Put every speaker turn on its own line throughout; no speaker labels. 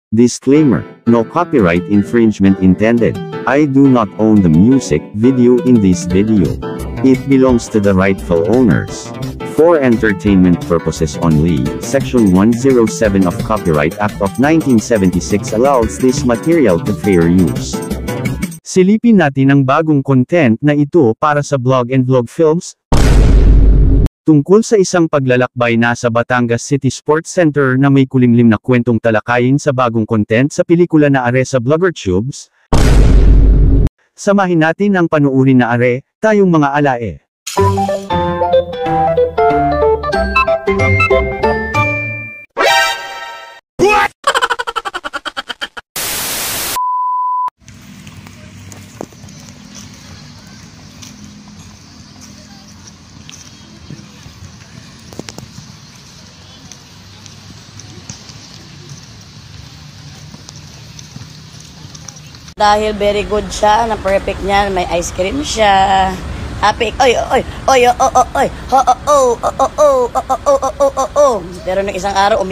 Disclaimer: no copyright infringement intended. I do not own the music video in this video. It belongs to the rightful owners. For entertainment purposes only, Section 107 of Copyright Act of 1976 allows this material to fair use. Silipin natin ang bagong content na ito para sa Blog and Vlog Films. Tungkol sa isang paglalakbay nasa Batangas City Sports Center na may kulimlim na kwentong talakayin sa bagong content sa pelikula na Are sa BloggerTubes. Samahin natin ang panuurin na Are, Tayong Mga Alae.
Dahil very good siya, na perfect niya, may ice cream siya. Happy, oy, oy, oy, oy, oy, oy, pero nung isang araw,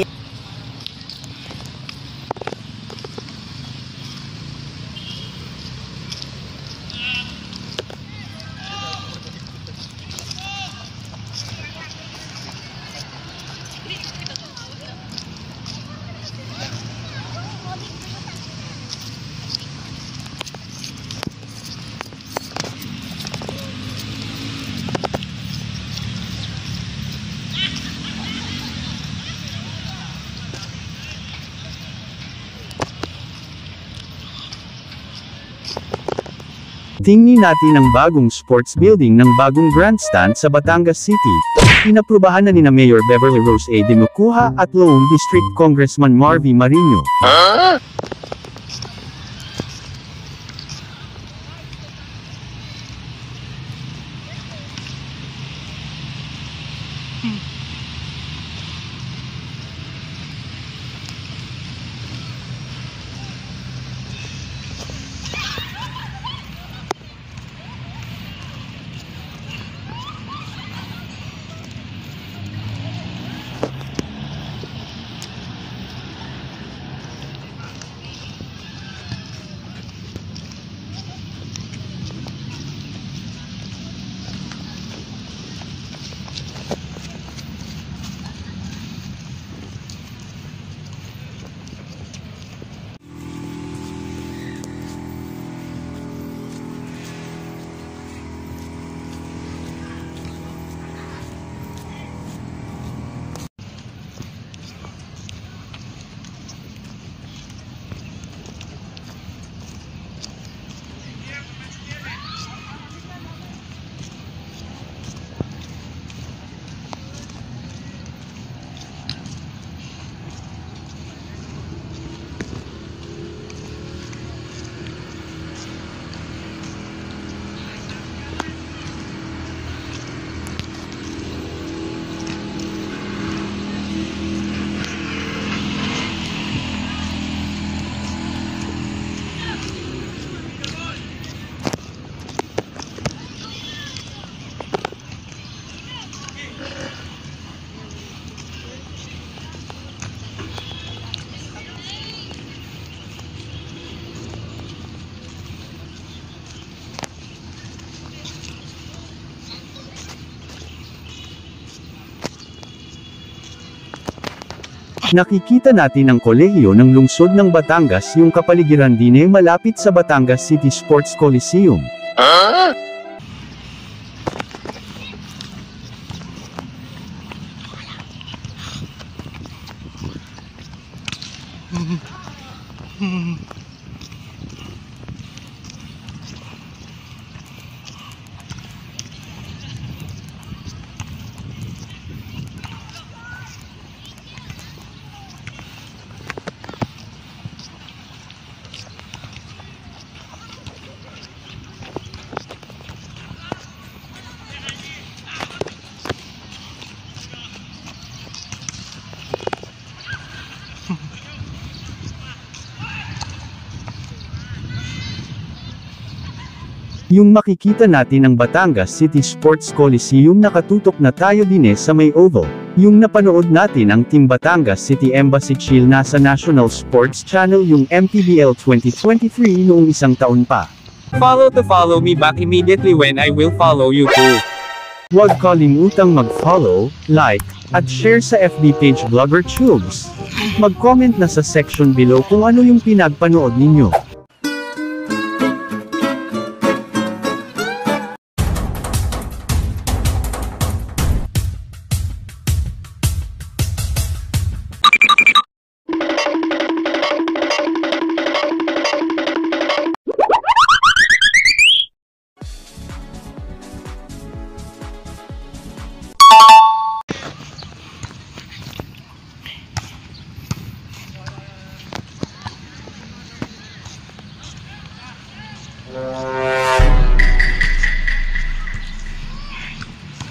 Tingnan natin ang bagong sports building ng bagong grandstand sa Batangas City. Inaprubahan na ni Mayor Beverly Rose A. Dimucuja at Lone District Congressman Marvy Marino. Nakikita natin ang kolehiyo ng lungsod ng Batangas, yung kapaligiran din ay malapit sa Batangas City Sports Coliseum. Yung makikita natin ang Batangas City Sports Coliseum nakatutok na tayo din sa may oval. Yung napanood natin ang Team Batangas City Embassy Chill nasa National Sports Channel yung MPBL 2023 noong isang taon pa.
Follow me back immediately when I will follow you too.
Huwag kalimutang mag-follow, like, at share sa FB page Vlogger Tubes. Mag-comment na sa section below kung ano yung pinagpanood ninyo.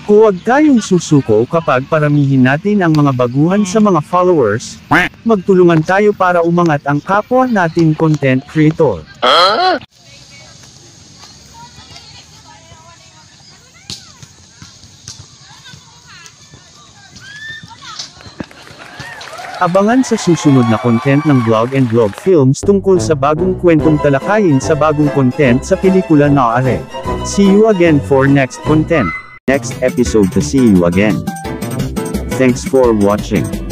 Huwag tayong susuko kapag paramihin natin ang mga baguhan sa mga followers. Magtulungan tayo para umangat ang kapwa natin content creator. Abangan sa susunod na content ng Vlog and Vlog Films tungkol sa bagong kwentong talakayin sa bagong content sa pelikula na are. See you again for next content. Next episode to see you again. Thanks for watching.